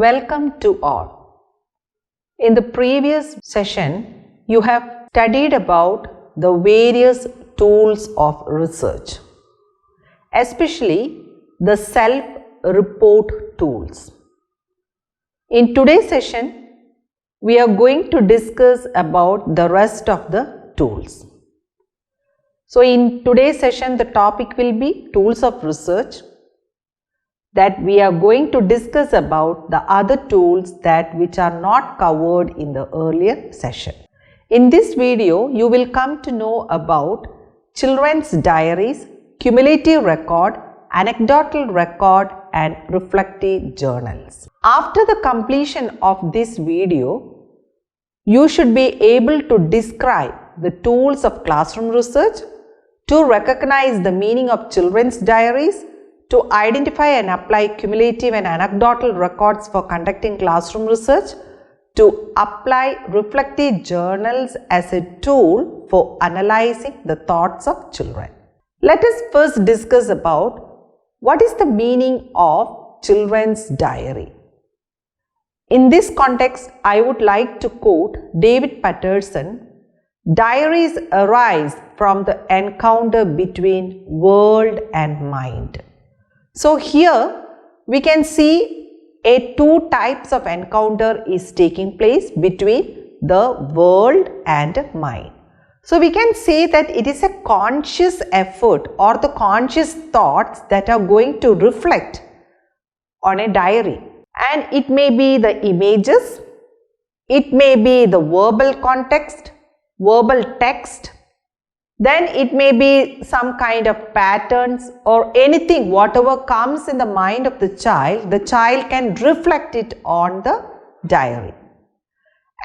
Welcome to all. In the previous session, you have studied about the various tools of research, especially the self-report tools. In today's session, we are going to discuss about the rest of the tools. So, in today's session, the topic will be tools of research, that we are going to discuss about the other tools which are not covered in the earlier session. In this video, you will come to know about children's diaries, cumulative record, anecdotal record and reflective journals. After the completion of this video, you should be able to describe the tools of classroom research, to recognize the meaning of children's diaries, to identify and apply cumulative and anecdotal records for conducting classroom research, to apply reflective journals as a tool for analyzing the thoughts of children. Let us first discuss about what is the meaning of children's diary. In this context, I would like to quote David Patterson. Diaries arise from the encounter between world and mind. So here we can see two types of encounter is taking place between the world and mind. So we can say that it is a conscious effort or the conscious thoughts that are going to reflect on a diary, and it may be the images, it may be the verbal context, verbal text, then it may be some kind of patterns or anything, whatever comes in the mind of the child can reflect it on the diary.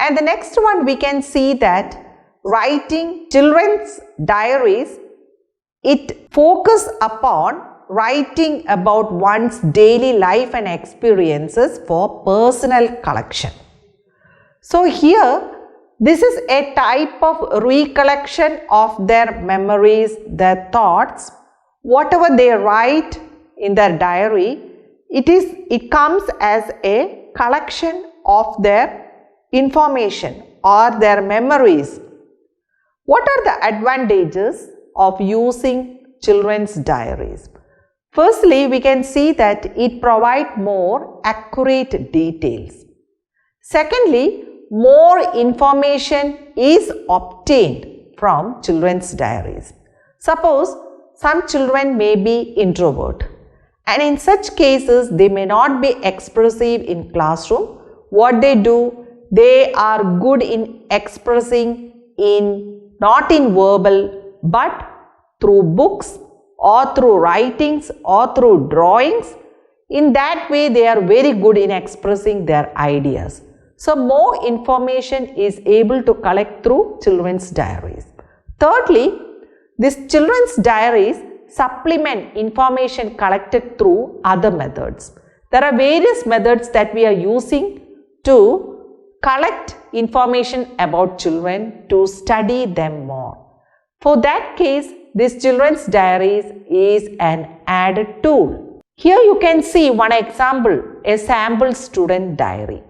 And the next one, we can see that writing children's diaries, it focus upon writing about one's daily life and experiences for personal collection. So here, this is a type of recollection of their memories, their thoughts, whatever they write in their diary, it comes as a collection of their information or their memories. What are the advantages of using children's diaries? Firstly, we can see that it provides more accurate details. Secondly, more information is obtained from children's diaries. Suppose some children may be introvert, and in such cases they may not be expressive in classroom. What they do, they are good in expressing not in verbal but through books or through writings or through drawings. In that way they are very good in expressing their ideas. So, more information is able to collect through children's diaries. Thirdly, these children's diaries supplement information collected through other methods. There are various methods that we are using to collect information about children, to study them more. For that case, this children's diaries is an added tool. Here you can see one example, a sample student diary.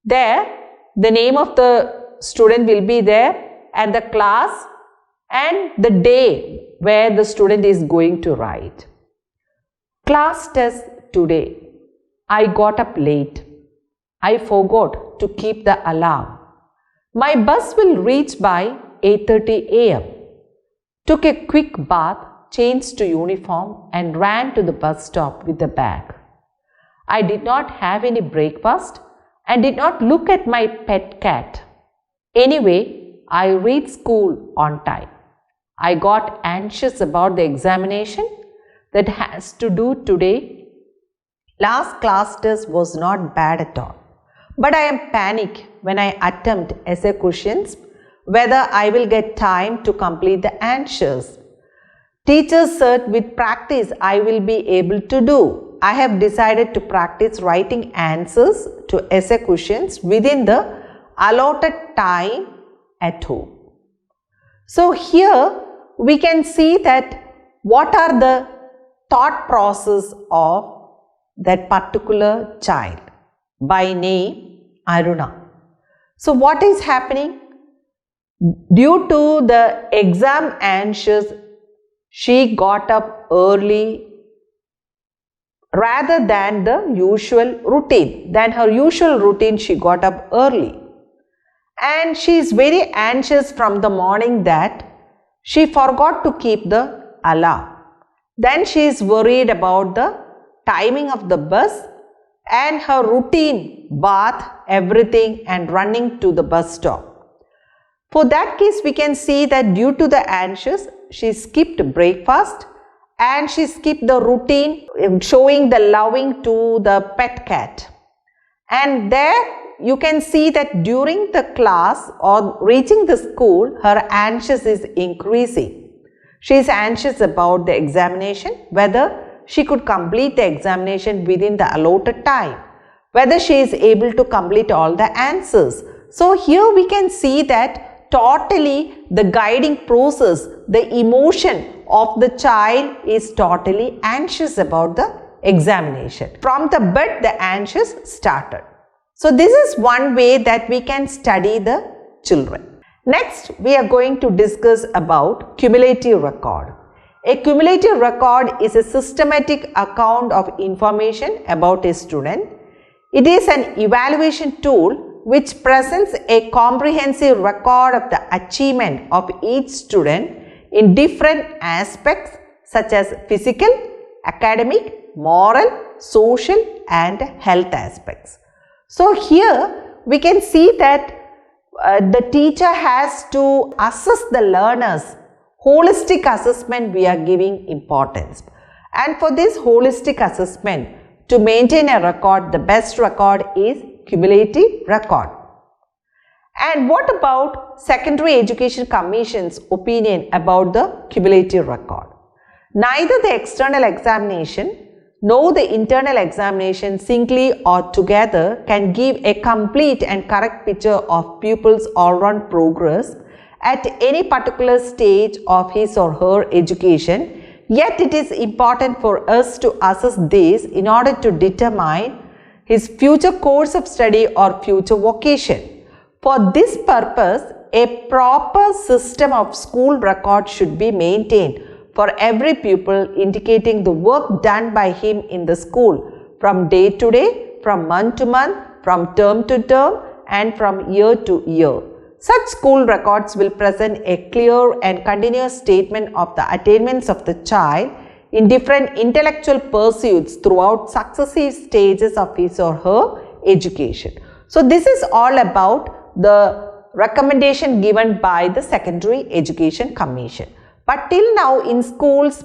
There, the name of the student will be there and the class and the day where the student is going to write. Class test today. I got up late. I forgot to keep the alarm. My bus will reach by 8:30 a.m. Took a quick bath, changed to uniform and ran to the bus stop with the bag. I did not have any breakfast and did not look at my pet cat. Anyway, I reached school on time. I got anxious about the examination that has to do today. Last class test was not bad at all, but I am panicked when I attempt essay questions whether I will get time to complete the answers. Teacher said with practice I will be able to do. I have decided to practice writing answers to essay questions within the allotted time at home. So here we can see that what are the thought process of that particular child. by name Aruna. So what is happening? Due to the exam anxious, she got up early rather than the usual routine. Than her usual routine, she got up early. And she is very anxious from the morning that she forgot to keep the alarm. Then she is worried about the timing of the bus and her routine, bath, everything, and running to the bus stop. For that case, we can see that due to the anxious, she skipped breakfast and she skipped the routine showing the loving to the pet cat. And there you can see that during the class or reaching the school, her anxious is increasing. She is anxious about the examination, whether she could complete the examination within the allotted time, whether she is able to complete all the answers. So here we can see that totally the guiding process, the emotion of the child is totally anxious about the examination. From the bed, the anxious started. So this is one way that we can study the children. Next, we are going to discuss about cumulative record. A cumulative record is a systematic account of information about a student. It is an evaluation tool which presents a comprehensive record of the achievement of each student in different aspects such as physical, academic, moral, social and health aspects. So here we can see that the teacher has to assess the learners. Holistic assessment we are giving importance. And for this holistic assessment, to maintain a record, the best record is cumulative record. And what about Secondary Education Commission's opinion about the cumulative record? Neither the external examination nor the internal examination singly or together can give a complete and correct picture of pupils' all-round progress at any particular stage of his or her education. Yet it is important for us to assess this in order to determine his future course of study or future vocation. For this purpose, a proper system of school record should be maintained for every pupil, indicating the work done by him in the school from day to day, from month to month, from term to term and from year to year. Such school records will present a clear and continuous statement of the attainments of the child in different intellectual pursuits throughout successive stages of his or her education. So this is all about the recommendation given by the Secondary Education Commission. But till now in schools,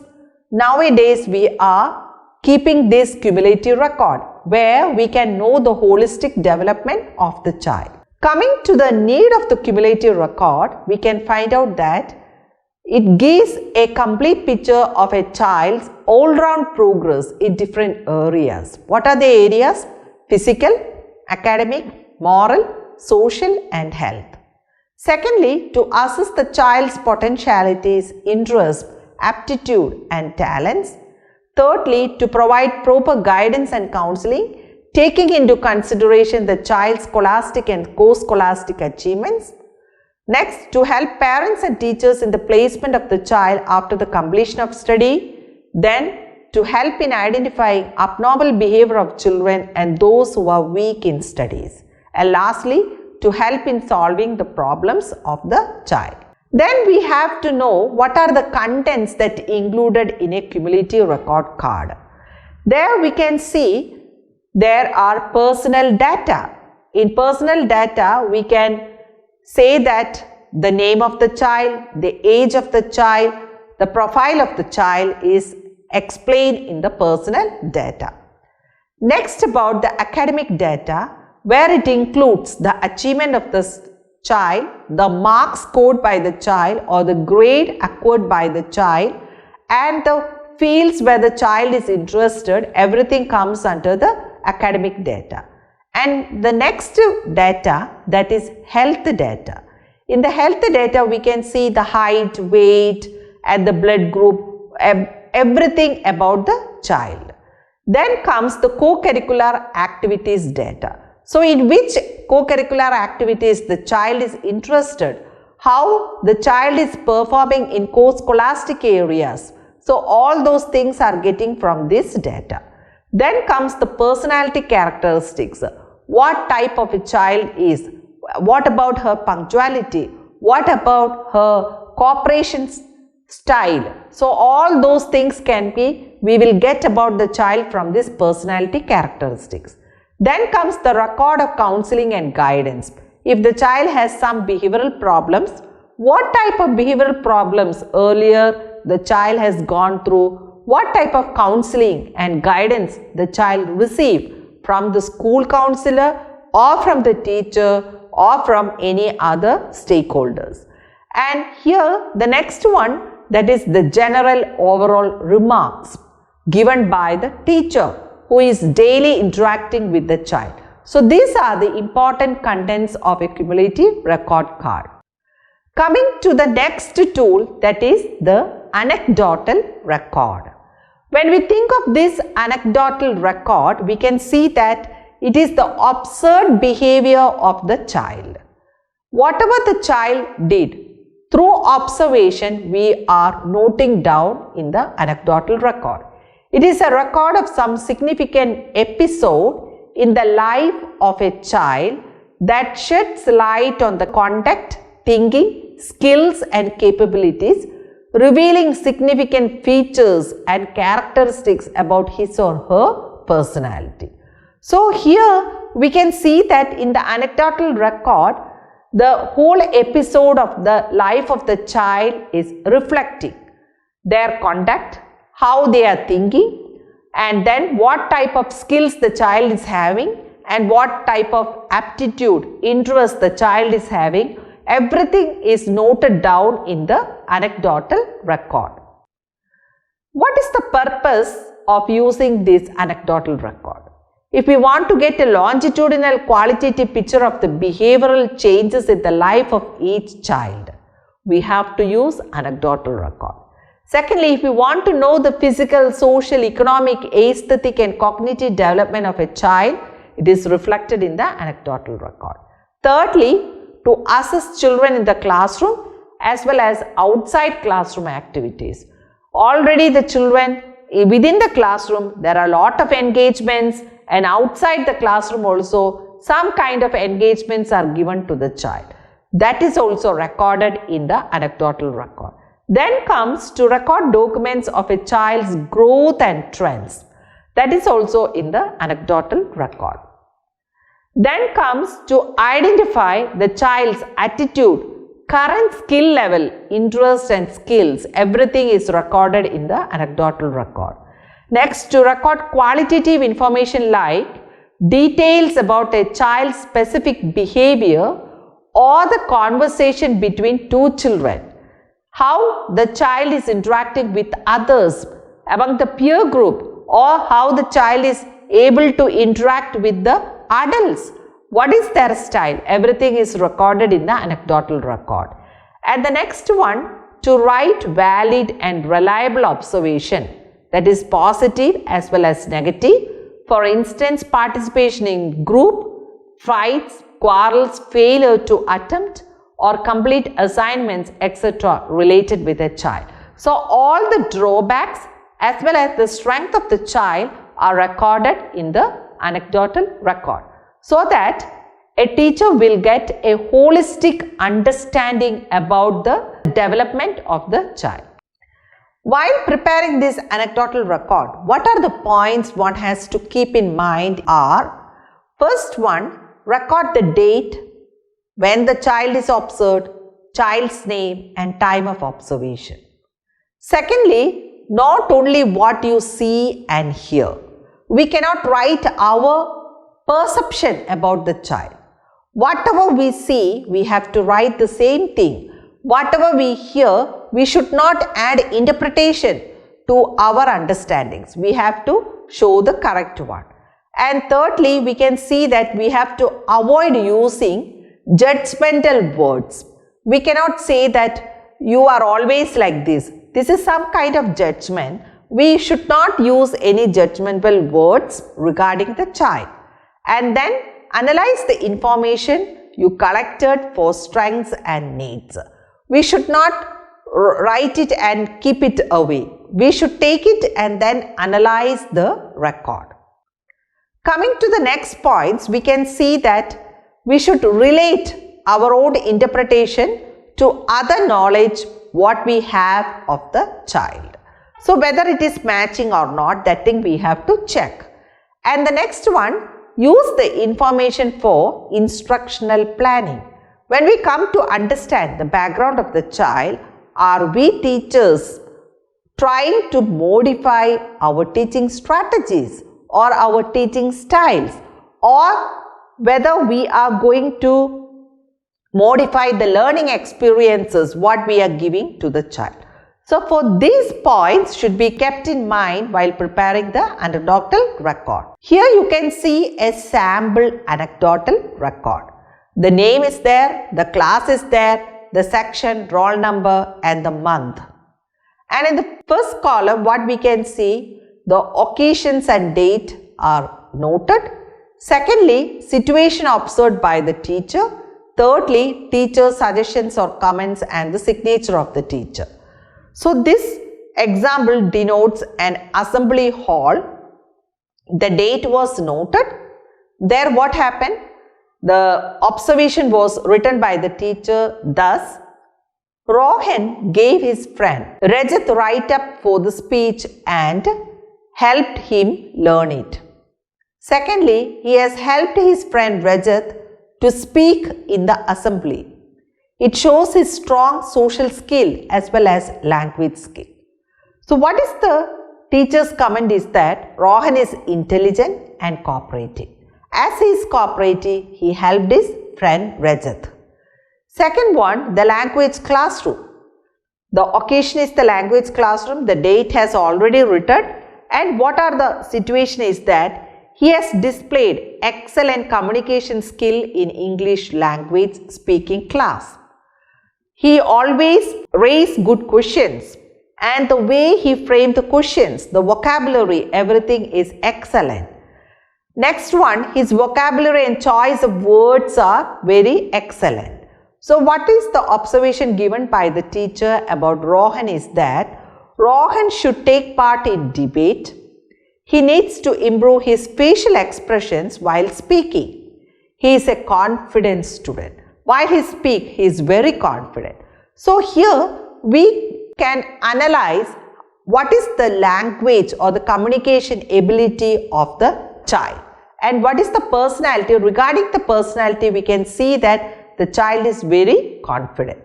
nowadays we are keeping this cumulative record where we can know the holistic development of the child. Coming to the need of the cumulative record, we can find out that it gives a complete picture of a child's all-round progress in different areas. What are the areas? Physical, academic, moral, social and health. Secondly, to assess the child's potentialities, interests, aptitude and talents. Thirdly, to provide proper guidance and counseling, taking into consideration the child's scholastic and co-scholastic achievements. Next, to help parents and teachers in the placement of the child after the completion of study. Then, to help in identifying abnormal behavior of children and those who are weak in studies. And lastly, to help in solving the problems of the child. Then we have to know what are the contents that included in a cumulative record card. There we can see there are personal data. In personal data, we can say that the name of the child, the age of the child, the profile of the child is explained in the personal data. Next, about the academic data, where it includes the achievement of the child, the marks scored by the child or the grade acquired by the child and the fields where the child is interested, everything comes under the academic data. And the next data, that is health data. In the health data, we can see the height, weight and the blood group, everything about the child. Then comes the co-curricular activities data. So in which co-curricular activities the child is interested, how the child is performing in co-scholastic areas. So all those things are getting from this data. Then comes the personality characteristics. What type of a child is, what about her punctuality, what about her cooperation style. So all those things we will get about the child from this personality characteristics. Then comes the record of counseling and guidance. If the child has some behavioral problems, what type of behavioral problems earlier the child has gone through, what type of counseling and guidance the child received from the school counselor or from the teacher or from any other stakeholders. And here the next one, that is the general overall remarks given by the teacher who is daily interacting with the child. So these are the important contents of a cumulative record card. Coming to the next tool, that is the anecdotal record. When we think of this anecdotal record, we can see that it is the observed behavior of the child. Whatever the child did, through observation, we are noting down in the anecdotal record. It is a record of some significant episode in the life of a child that sheds light on the conduct, thinking, skills and capabilities, revealing significant features and characteristics about his or her personality. So here we can see that in the anecdotal record, the whole episode of the life of the child is reflecting their conduct, how they are thinking, and then what type of skills the child is having and what type of aptitude, interest the child is having. Everything is noted down in the anecdotal record. What is the purpose of using this anecdotal record? If we want to get a longitudinal qualitative picture of the behavioral changes in the life of each child, we have to use anecdotal record. Secondly, if we want to know the physical, social, economic, aesthetic and cognitive development of a child, it is reflected in the anecdotal record. Thirdly, to assess children in the classroom as well as outside classroom activities. Already the children within the classroom, there are a lot of engagements, and outside the classroom also some kind of engagements are given to the child. That is also recorded in the anecdotal record. Then comes to record documents of a child's growth and trends. That is also in the anecdotal record. Then comes to identify the child's attitude, current skill level, interest and skills. Everything is recorded in the anecdotal record. Next, to record qualitative information like details about a child's specific behavior or the conversation between two children. How the child is interacting with others among the peer group, or how the child is able to interact with the adults. What is their style? Everything is recorded in the anecdotal record. And the next one, to write valid and reliable observation, that is positive as well as negative. For instance, participation in group, fights, quarrels, failure to attempt or complete assignments, etc. related with a child. So all the drawbacks as well as the strength of the child are recorded in the anecdotal record, so that a teacher will get a holistic understanding about the development of the child. While preparing this anecdotal record, what are the points one has to keep in mind are: first one, record the date, when the child is observed, child's name and time of observation. Secondly, not only what you see and hear. We cannot write our perception about the child. Whatever we see, we have to write the same thing. Whatever we hear, we should not add interpretation to our understandings. We have to show the correct one. And thirdly, we can see that we have to avoid using judgmental words. We cannot say that you are always like this. This is some kind of judgment. We should not use any judgmental words regarding the child. And then analyze the information you collected for strengths and needs. We should not write it and keep it away. We should take it and then analyze the record. Coming to the next points, we can see that we should relate our own interpretation to other knowledge what we have of the child. So whether it is matching or not, that thing we have to check. And the next one, use the information for instructional planning. When we come to understand the background of the child, are we teachers trying to modify our teaching strategies or our teaching styles, or whether we are going to modify the learning experiences what we are giving to the child. So for these points should be kept in mind while preparing the anecdotal record. Here you can see a sample anecdotal record. The name is there, the class is there, the section, roll number and the month. And in the first column what we can see, the occasions and date are noted. Secondly, situation observed by the teacher. Thirdly, teacher suggestions or comments and the signature of the teacher. So this example denotes an assembly hall. The date was noted. There what happened? The observation was written by the teacher. Thus, Rohan gave his friend Rajat write up for the speech and helped him learn it. Secondly, he has helped his friend Rajat to speak in the assembly. It shows his strong social skill as well as language skill. So what is the teacher's comment is that Rohan is intelligent and cooperative. As he is cooperative, he helped his friend Rajat. Second one, the language classroom. The occasion is the language classroom. The date has already written. And what are the situation is that he has displayed excellent communication skill in English language speaking class. He always raised good questions, and the way he framed the questions, the vocabulary, everything is excellent. Next one, his vocabulary and choice of words are very excellent. So what is the observation given by the teacher about Rohan is that Rohan should take part in debate. He needs to improve his facial expressions while speaking. He is a confident student. While he speaks, he is very confident. So here we can analyze what is the language or the communication ability of the child and what is the personality. Regarding the personality, we can see that the child is very confident.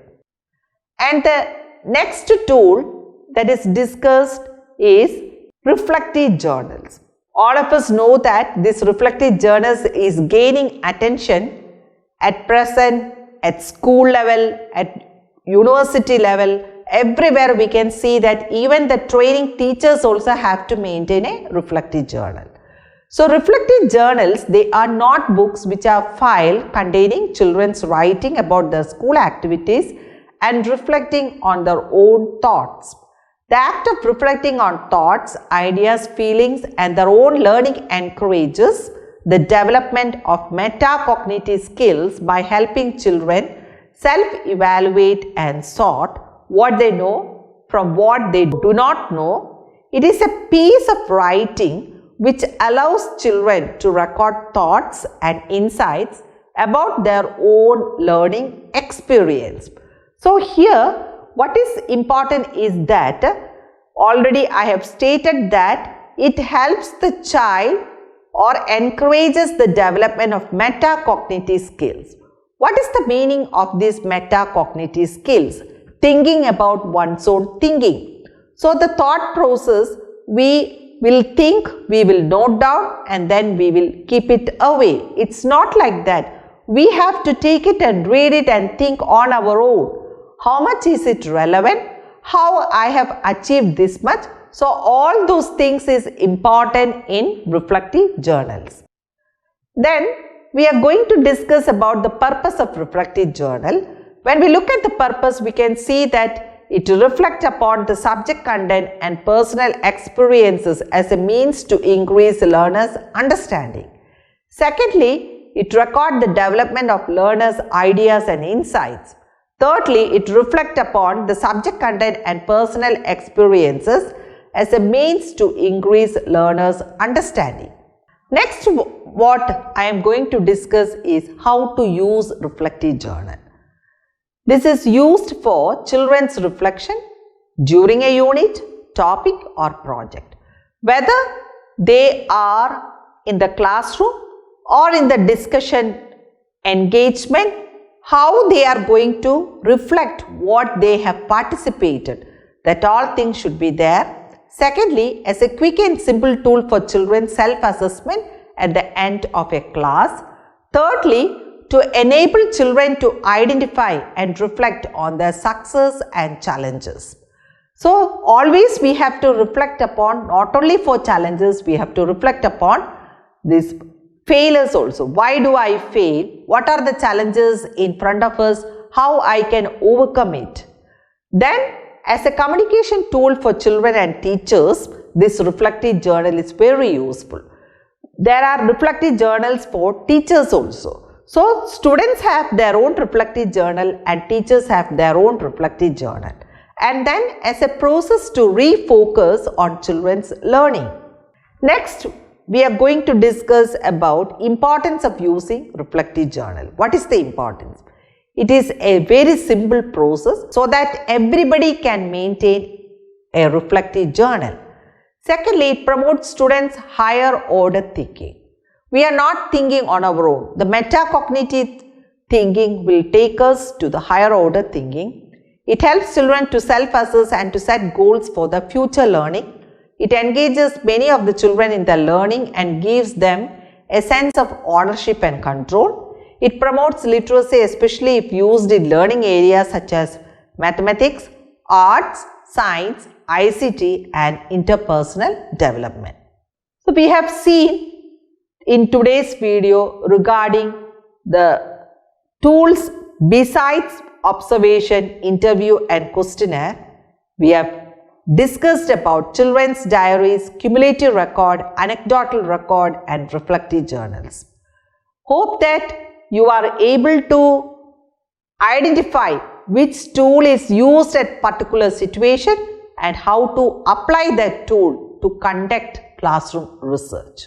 And the next tool that is discussed is reflective journals. All of us know that this reflective journals is gaining attention at present, at school level, at university level, everywhere we can see that even the training teachers also have to maintain a reflective journal. So reflective journals, they are not books which are filed containing children's writing about their school activities and reflecting on their own thoughts. The act of reflecting on thoughts, ideas, feelings and their own learning encourages the development of metacognitive skills by helping children self-evaluate and sort what they know from what they do not know. It is a piece of writing which allows children to record thoughts and insights about their own learning experience. So here what is important is that already I have stated that it helps the child or encourages the development of metacognitive skills. What is the meaning of these metacognitive skills? Thinking about one's own thinking. So the thought process, we will think, we will note down and then we will keep it away. It's not like that. We have to take it and read it and think on our own. How much is it relevant? How I have achieved this much? So all those things is important in reflective journals. Then we are going to discuss about the purpose of reflective journal. When we look at the purpose, we can see that it reflects upon the subject content and personal experiences as a means to increase the learner's understanding. Secondly, it records the development of learners' ideas and insights. Thirdly, it reflects upon the subject content and personal experiences as a means to increase learners' understanding. Next, what I am going to discuss is how to use reflective journal. This is used for children's reflection during a unit, topic or project. Whether they are in the classroom or in the discussion engagement, how they are going to reflect what they have participated, that all things should be there. Secondly, as a quick and simple tool for children's self-assessment at the end of a class. Thirdly, to enable children to identify and reflect on their success and challenges. So, always we have to reflect upon, not only for challenges, we have to reflect upon these failures also. Why do I fail? What are the challenges in front of us? How I can overcome it? Then, as a communication tool for children and teachers, this reflective journal is very useful. There are reflective journals for teachers also. So, students have their own reflective journal and teachers have their own reflective journal. And then as a process to refocus on children's learning. Next, we are going to discuss about importance of using reflective journal. What is the importance? It is a very simple process so that everybody can maintain a reflective journal. Secondly, it promotes students' higher order thinking. We are not thinking on our own. The metacognitive thinking will take us to the higher order thinking. It helps children to self-assess and to set goals for the future learning. It engages many of the children in their learning and gives them a sense of ownership and control. It promotes literacy, especially if used in learning areas such as mathematics, arts, science, ICT and interpersonal development. So, we have seen in today's video regarding the tools besides observation, interview and questionnaire. We have discussed about children's diaries, cumulative record, anecdotal record and reflective journals. Hope that you are able to identify which tool is used at particular situation and how to apply that tool to conduct classroom research.